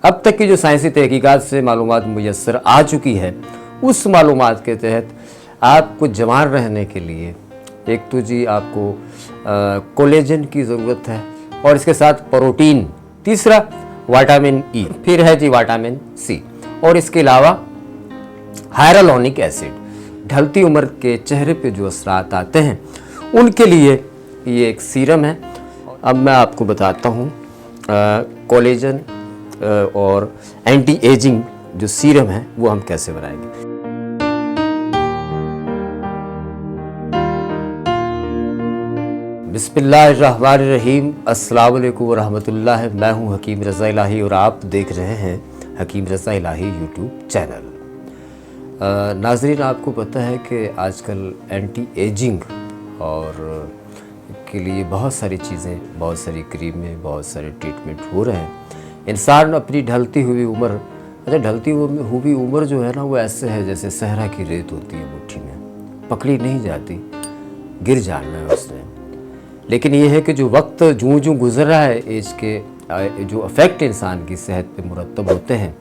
अब तक की जो साइंसी तहकीकात से मालूमात मुयस्सर आ चुकी है, उस मालूमात के तहत आपको जवान रहने के लिए एक तो जी आपको कोलेजन की ज़रूरत है और इसके साथ प्रोटीन, तीसरा विटामिन ई, फिर है जी विटामिन सी और इसके अलावा हाइलुरोनिक एसिड। ढलती उम्र के चेहरे पे जो असरात आते हैं उनके लिए ये एक सीरम है। अब मैं आपको बताता हूँ कोलेजन और एंटी एजिंग जो सीरम है वो हम कैसे बनाएंगे। बिस्मिल्लाहिर्रहमानिर्रहीम, अस्सलाम वालेकुम व रहमतुल्लाह। मैं हूँ हकीम रज़ा इलाही और आप देख रहे हैं हकीम रज़ा इलाही यूट्यूब चैनल। नाज़रीन, आपको पता है कि आजकल एंटी एजिंग और के लिए बहुत सारी चीज़ें, बहुत सारी क्रीमें, बहुत सारे ट्रीटमेंट हो रहे हैं। इंसान अपनी ढलती हुई उम्र, ढलती हुई उम्र जो है ना, वो ऐसे है जैसे सहरा की रेत होती है मुट्ठी में, पकड़ी नहीं जाती, गिर जाना है उसने। लेकिन ये है कि जो वक्त जूँ जूँ गुजर रहा है, एज के जो अफेक्ट इंसान की सेहत पे मुरतब होते हैं,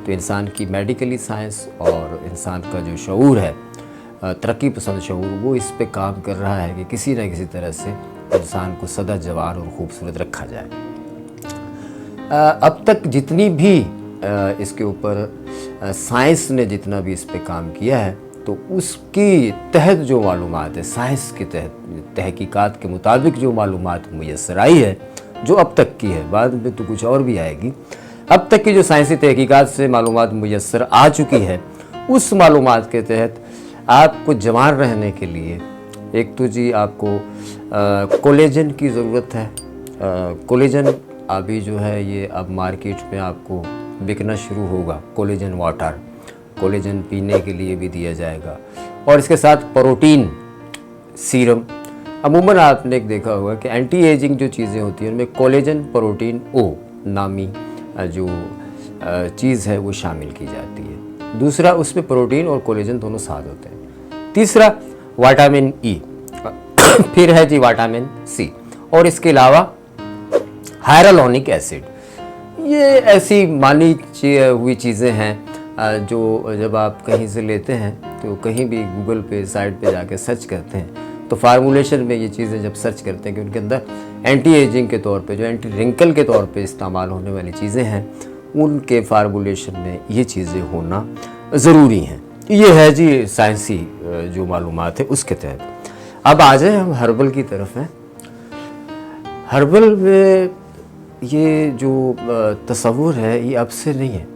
तो इंसान की मेडिकली साइंस और इंसान का जो शऊर है, तरक्की पसंद शऊर, वो इस पे काम कर रहा है कि किसी न किसी तरह से इंसान को सदा जवान और ख़ूबसूरत रखा जाए। अब तक जितनी भी इसके ऊपर साइंस ने जितना भी इस पे काम किया है, तो उसकी तहत जो मालूमात है, साइंस के तहत तहकीकात के मुताबिक जो मालूमात मुयस्सर आई है, जो अब तक की है, बाद में तो कुछ और भी आएगी, अब तक की जो साइंसी तहकीकात से मालूमात मुयस्सर आ चुकी है, उस मालूमात के तहत आपको जवान रहने के लिए एक तो जी आपको कोलेजन की ज़रूरत है। कोलेजन अभी जो है ये अब मार्केट में आपको बिकना शुरू होगा। कोलेजन वाटर, कोलेजन पीने के लिए भी दिया जाएगा और इसके साथ प्रोटीन सीरम। अमूमन आपने देखा होगा कि एंटी एजिंग जो चीज़ें होती हैं उनमें कोलेजन प्रोटीन ओ नामी जो चीज़ है वो शामिल की जाती है। दूसरा, उसमें प्रोटीन और कोलेजन दोनों साथ होते हैं। तीसरा विटामिन ई, फिर है जी विटामिन सी और इसके अलावा हाइलुरोनिक एसिड। ये ऐसी मानी हुई चीज़ें हैं जो जब आप कहीं से लेते हैं तो कहीं भी गूगल पे साइट पे जाके सर्च करते हैं तो फार्मूलेशन में ये चीज़ें जब सर्च करते हैं कि उनके अंदर एंटी एजिंग के तौर पे, जो एंटी रिंकल के तौर पे इस्तेमाल होने वाली चीज़ें हैं, उनके फार्मूलेशन में ये चीज़ें होना ज़रूरी हैं। ये है जी साइंसी जो मालूमात है उसके तहत। अब आ जाए हम हर्बल की तरफ हैं। हर्बल में ये जो तस्वुर है ये अब से नहीं है,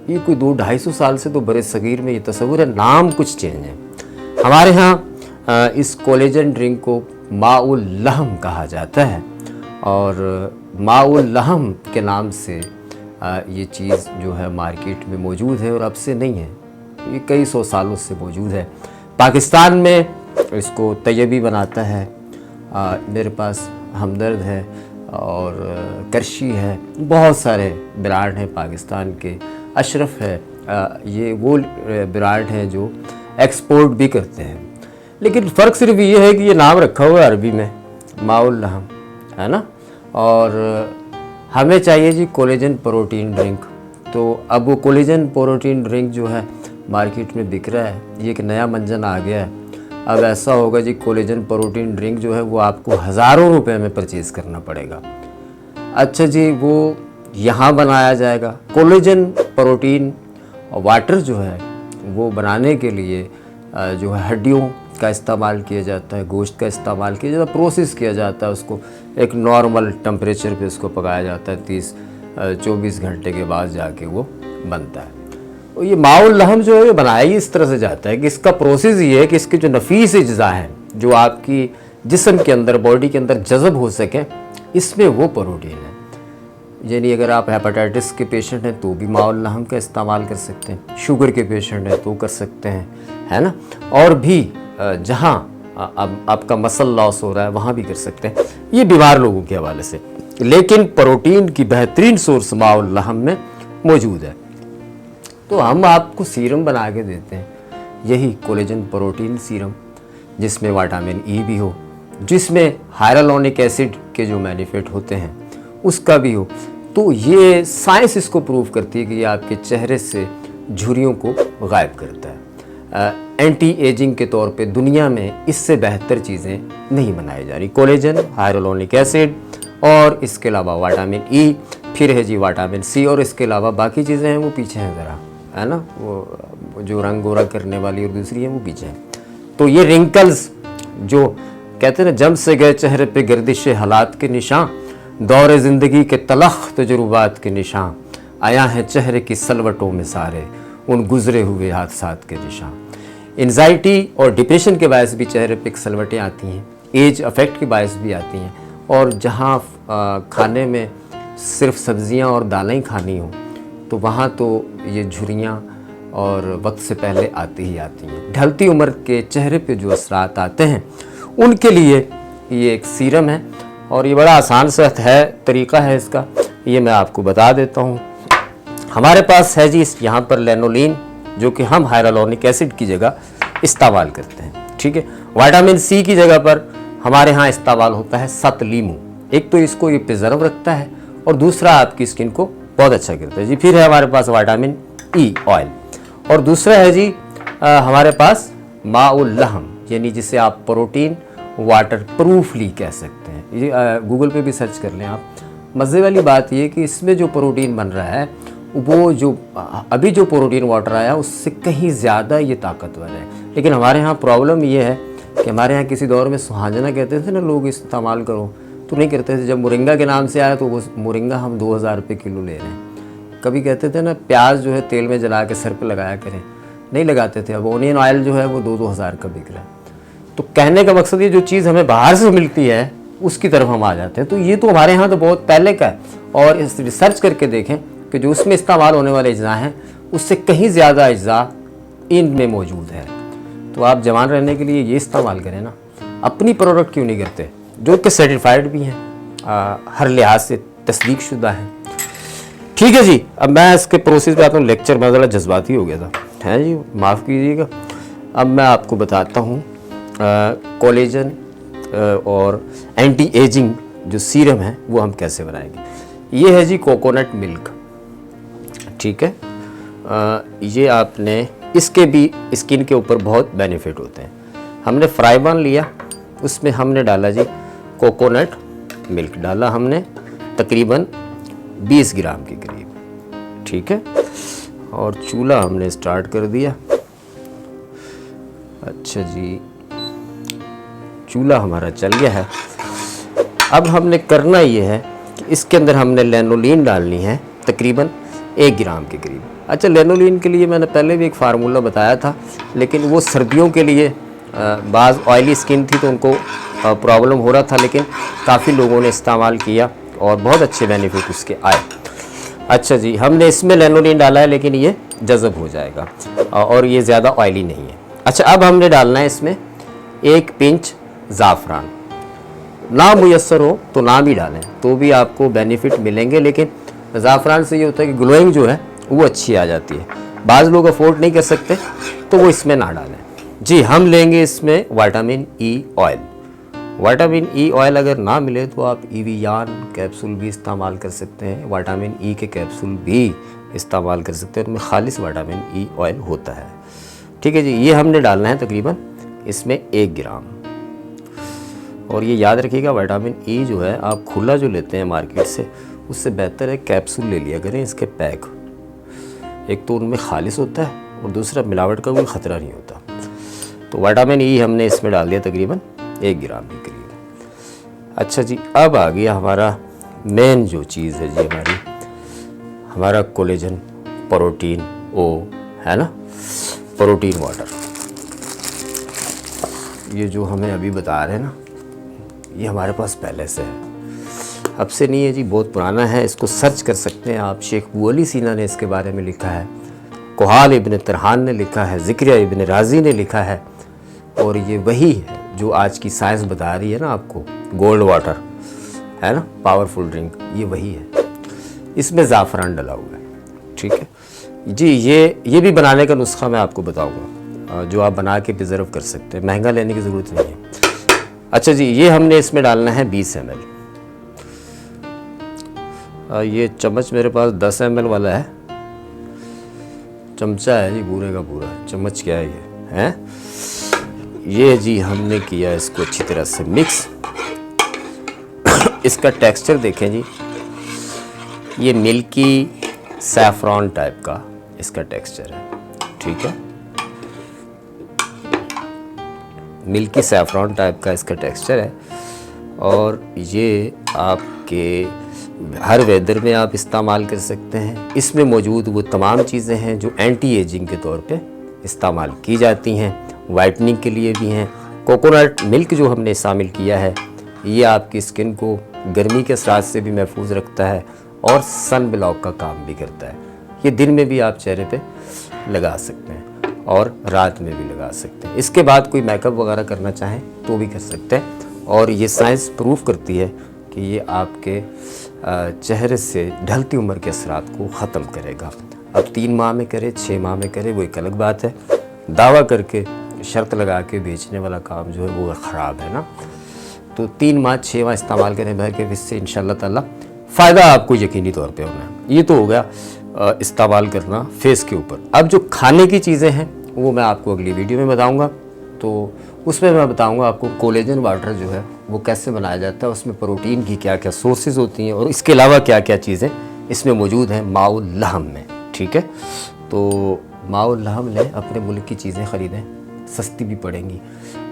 ये कोई 200-250 साल से तो बड़े सगीर में ये तस्वुर है, नाम कुछ चेंज है। हमारे यहाँ इस कोलेजन ड्रिंक को माउल लहम कहा जाता है और माउल लहम के नाम से ये चीज़ जो है मार्केट में मौजूद है और अब से नहीं है, ये कई सौ सालों से मौजूद है। पाकिस्तान में इसको तैयबी बनाता है, मेरे पास हमदर्द है और करशी है, बहुत सारे ब्रांड हैं पाकिस्तान के, अशरफ है, ये वो ब्रांड हैं जो एक्सपोर्ट भी करते हैं। लेकिन फ़र्क सिर्फ ये है कि ये नाम रखा हुआ है अरबी में माउल लहम, है ना, और हमें चाहिए जी कोलेजन प्रोटीन ड्रिंक। तो अब वो कोलेजन प्रोटीन ड्रिंक जो है मार्केट में बिक रहा है, ये एक नया मंजन आ गया है। अब ऐसा होगा जी, कोलेजन प्रोटीन ड्रिंक जो है वो आपको हज़ारों रुपए में परचेज़ करना पड़ेगा। अच्छा जी, वो यहाँ बनाया जाएगा। कोलेजन प्रोटीन वाटर जो है वो बनाने के लिए जो है हड्डियों का इस्तेमाल किया जाता है, गोश्त का इस्तेमाल किया जाता है, प्रोसेस किया जाता है, उसको एक नॉर्मल टेम्परेचर पे उसको पकाया जाता है, 30-24 घंटे के बाद जाके वो बनता है। और ये माउल लहम जो है ये बनाया ही इस तरह से जाता है कि इसका प्रोसेस ये है कि इसके जो नफीस अज्जा हैं जो आपकी जिस्म के अंदर, बॉडी के अंदर जज़ब हो सकें, इसमें वो प्रोटीन है। यानी अगर आप हेपेटाइटिस के पेशेंट हैं तो भी माउल लहम का इस्तेमाल कर सकते हैं, शुगर के पेशेंट हैं तो कर सकते हैं, है ना, और भी जहाँ अब आपका मसल लॉस हो रहा है वहाँ भी कर सकते हैं, ये बीमार लोगों के हवाले से। लेकिन प्रोटीन की बेहतरीन सोर्स माउल लहम में मौजूद है। तो हम आपको सीरम बना के देते हैं, यही कोलेजन प्रोटीन सीरम, जिसमें विटामिन ई भी हो, जिसमें हाइलुरोनिक एसिड के जो बेनिफिट होते हैं उसका भी हो, तो ये साइंस इसको प्रूव करती है कि ये आपके चेहरे से झुर्रियों को गायब करता है। एंटी एजिंग के तौर पे दुनिया में इससे बेहतर चीज़ें नहीं बनाई जा रही। कोलेजन, हाइलुरोनिक एसिड और इसके अलावा विटामिन ई, फिर है जी विटामिन सी, और इसके अलावा बाकी चीज़ें हैं वो पीछे हैं ज़रा, है ना, वो जो रंग गोरा करने वाली और दूसरी है वो पीछे है। तो ये रिंकल्स जो कहते हैं ना, जम से गए चेहरे पे गर्दिश हालात के निशान, दौरे ज़िंदगी के तलख तजुर्बात के निशान, आया है चेहरे की सलवटों में सारे उन गुजरे हुए हादसात के निशान। एंजाइटी और डिप्रेशन के बायस भी चेहरे पे सलवटें आती हैं, एज अफेक्ट के बायस भी आती हैं, और जहाँ खाने में सिर्फ सब्जियां और दालें ही खानी हो तो वहाँ तो ये झुर्रियाँ और वक्त से पहले आती ही आती हैं। ढलती उम्र के चेहरे पे जो असरात आते हैं उनके लिए ये एक सीरम है, और ये बड़ा आसान सा है, तरीका है इसका, ये मैं आपको बता देता हूँ। हमारे पास है जी यहाँ पर लेनोलिन, जो कि हम हाइलुरोनिक एसिड की जगह इस्तेमाल करते हैं, ठीक है। विटामिन सी की जगह पर हमारे यहाँ इस्तेमाल होता है सतलीमू। एक तो इसको ये प्रिजर्व रखता है और दूसरा आपकी स्किन को बहुत अच्छा करता है जी। फिर है हमारे पास विटामिन ई ऑयल, और दूसरा है जी हमारे पास माउल लहम, यानी जिसे आप प्रोटीन वाटर प्रूफली कह सकते हैं। ये गूगल पे भी सर्च कर लें आप। मज़े वाली बात ये कि इसमें जो प्रोटीन बन रहा है वो जो अभी जो प्रोटीन वाटर आया उससे कहीं ज़्यादा ये ताकतवर है। लेकिन हमारे यहाँ प्रॉब्लम ये है कि हमारे यहाँ किसी दौर में सुहाजना कहते थे ना लोग, इस्तेमाल करो, तो नहीं करते थे। जब मोरिंगा के नाम से आया तो वो मोरिंगा हम 2000 रुपये किलो ले रहे हैं। कभी कहते थे ना प्याज जो है तेल में जला के सर पे लगाया करें, नहीं लगाते थे। अब ऑनियन ऑयल जो है वो 2-2 हज़ार का बिक रहा है। तो कहने का मकसद ये, जो चीज़ हमें बाहर से मिलती है उसकी तरफ हम आ जाते हैं। तो ये तो हमारे यहाँ तो बहुत पहले का है, और इस रिसर्च करके देखें कि जो उसमें इस्तेमाल होने वाले अज्जा हैं उससे कहीं ज़्यादा अज्जा इनमें मौजूद है। तो आप जवान रहने के लिए ये इस्तेमाल करें ना, अपनी प्रोडक्ट क्यों नहीं करते जो कि सर्टिफाइड भी हैं, हर लिहाज से तस्दीक शुदा है। ठीक है जी, अब मैं इसके प्रोसेस पे आता हूँ। लेक्चर में ज़रा जज्बाती हो गया था, है जी, माफ़ कीजिएगा। अब मैं आपको बताता हूँ कोलेजन और एंटी एजिंग जो सीरम है वो हम कैसे बनाएंगे। ये है जी कोकोनट मिल्क, ठीक है। ये आपने, इसके भी स्किन के ऊपर बहुत बेनिफिट होते हैं। हमने फ्राई पैन लिया, उसमें हमने डाला जी कोकोनट मिल्क, डाला हमने तकरीबन 20 ग्राम के करीब, ठीक है। और चूल्हा हमने स्टार्ट कर दिया। अच्छा जी, चूल्हा हमारा चल गया है। अब हमने करना ये है कि इसके अंदर हमने लेनोलिन डालनी है तकरीबन 1 ग्राम के करीब। अच्छा, लेनोलिन के लिए मैंने पहले भी एक फार्मूला बताया था, लेकिन वो सर्दियों के लिए बाज़ ऑयली स्किन थी तो उनको प्रॉब्लम हो रहा था, लेकिन काफ़ी लोगों ने इस्तेमाल किया और बहुत अच्छे बेनिफिट उसके आए। अच्छा जी, हमने इसमें लेनोलिन डाला है लेकिन ये जज़ब हो जाएगा और ये ज़्यादा ऑयली नहीं है। अच्छा, अब हमने डालना है इसमें 1 पिंच ज़ाफ़रान। ना मुयस्सर हो तो ना भी डालें तो भी आपको बेनिफिट मिलेंगे, लेकिन ज़ाफ़रान से ये होता है कि ग्लोइंग जो है वो अच्छी आ जाती है। बाज़ लोग अफोर्ड नहीं कर सकते तो वो इसमें ना डालें जी। हम लेंगे इसमें vitamin E oil. Vitamin E oil अगर ना मिले तो आप ईवियान कैप्सूल भी इस्तेमाल कर सकते हैं, विटामिन ई के कैप्सूल भी इस्तेमाल कर सकते हैं, उनमें खालिस विटामिन ई ऑयल होता है, ठीक है जी। ये हमने डालना है तकरीबन इसमें 1 ग्राम। और ये याद रखिएगा, विटामिन ई जो है आप खुला जो लेते हैं मार्केट से उससे बेहतर है कैप्सूल ले लिया करें इसके पैक। एक तो उनमें खालिस होता है और दूसरा मिलावट का कोई ख़तरा नहीं होता। तो विटामिन ई हमने इसमें डाल दिया तकरीबन 1 ग्राम के करीब। अच्छा जी, अब आ गया हमारा मेन जो चीज़ है जी, हमारा कोलेजन प्रोटीन, ओ है ना, प्रोटीन वाटर। ये जो हमें अभी बता रहे हैं ना, ये हमारे पास पहले से है, अब से नहीं है जी, बहुत पुराना है। इसको सर्च कर सकते हैं आप। शेख अबू अली सीना ने इसके बारे में लिखा है, कुहाल इब्न तरहान ने लिखा है, ज़िक्रिया इब्न राज़ी ने लिखा है, और ये वही है जो आज की साइंस बता रही है ना आपको, गोल्ड वाटर है ना, पावरफुल ड्रिंक, ये वही है। इसमें ज़ाफ़रान डला हुआ है, ठीक है जी। ये भी बनाने का नुस्खा मैं आपको बताऊंगा जो आप बना के प्रिजर्व कर सकते हैं, महंगा लेने की ज़रूरत नहीं है। अच्छा जी, ये हमने इसमें डालना है 20 ml। ये चम्मच मेरे पास 10 ml वाला है, चमचा है जी पूरे का पूरा, चम्मच क्या है ये है। ये जी हमने किया इसको अच्छी तरह से मिक्स। इसका टेक्सचर देखें जी, ये मिल्की सैफरॉन टाइप का इसका टेक्सचर है, ठीक है, मिल्की सैफरॉन टाइप का इसका टेक्सचर है। और ये आपके हर वेदर में आप इस्तेमाल कर सकते हैं। इसमें मौजूद वो तमाम चीज़ें हैं जो एंटी एजिंग के तौर पे इस्तेमाल की जाती हैं, वाइटनिंग के लिए भी हैं। कोकोनट मिल्क जो हमने शामिल किया है ये आपकी स्किन को गर्मी के असरात से भी महफूज रखता है और सन ब्लॉक का काम भी करता है। ये दिन में भी आप चेहरे पे लगा सकते हैं और रात में भी लगा सकते हैं। इसके बाद कोई मेकअप वगैरह करना चाहें तो भी कर सकते हैं। और ये साइंस प्रूफ करती है कि ये आपके चेहरे से ढलती उम्र के असरात को ख़त्म करेगा। अब 3 माह में करे 6 माह में करे वो एक अलग बात है। दावा करके शर्त लगा के बेचने वाला काम जो है वो ख़राब है ना। तो 3 माह 6 माह इस्तेमाल करें भर के, इससे इंशाल्लाह ताला फ़ायदा आपको यकीनी तौर पे होना है। ये तो हो गया इस्तेमाल करना फेस के ऊपर। अब जो खाने की चीज़ें हैं वो मैं आपको अगली वीडियो में बताऊँगा। तो उसमें मैं बताऊंगा आपको कोलेजन वाटर जो है वो कैसे बनाया जाता है, उसमें प्रोटीन की क्या क्या सोर्सेज होती हैं और इसके अलावा क्या क्या चीज़ें इसमें मौजूद हैं माउल लहम में, ठीक है। तो माउल लहम लें, अपने मुल्क की चीज़ें ख़रीदें, सस्ती भी पड़ेंगी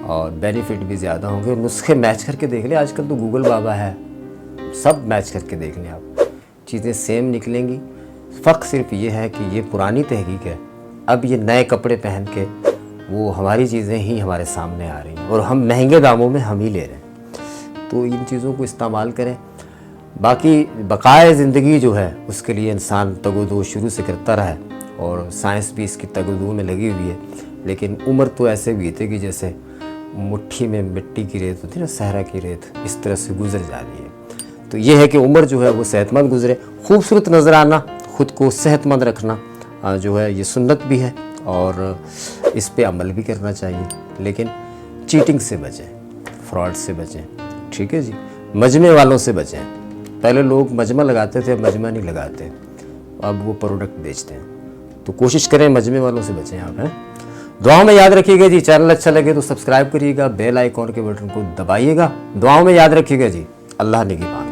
और बेनिफिट भी ज़्यादा होंगे। नुस्खे मैच करके देख लें, आजकल तो गूगल बाबा है, सब मैच करके देख लें आप, चीज़ें सेम निकलेंगी। फ़र्क सिर्फ ये है कि ये पुरानी तहकीक है, अब ये नए कपड़े पहन के वो हमारी चीज़ें ही हमारे सामने आ रही हैं और हम महंगे दामों में हम ही ले रहे हैं। तो इन चीज़ों को इस्तेमाल करें। बाकी बकाए ज़िंदगी जो है उसके लिए इंसान तगोदो शुरू से करता रहा है और साइंस भी इसकी तगोदो में लगी हुई है। लेकिन उम्र तो ऐसे बीतेगी जैसे मुट्ठी में मिट्टी की रेत होती है ना, सहरा की रेत, इस तरह से गुजर जा रही है। तो ये है कि उम्र जो है वो सेहतमंद गुजरे, खूबसूरत नज़र आना, ख़ुद को सेहतमंद रखना जो है ये सुन्नत भी है और इस पे अमल भी करना चाहिए। लेकिन चीटिंग से बचें, फ्रॉड से बचें, ठीक है जी, मजमे वालों से बचें। पहले लोग मजमा लगाते थे, अब मजमा नहीं लगाते, अब वो प्रोडक्ट बेचते हैं। तो कोशिश करें मजमे वालों से बचें आप, हैं। दुआओं में याद रखिएगा जी। चैनल अच्छा लगे तो सब्सक्राइब करिएगा, बेल आइकॉन के बटन को दबाइएगा। दुआओं में याद रखिएगा जी। अल्लाह निगहबान।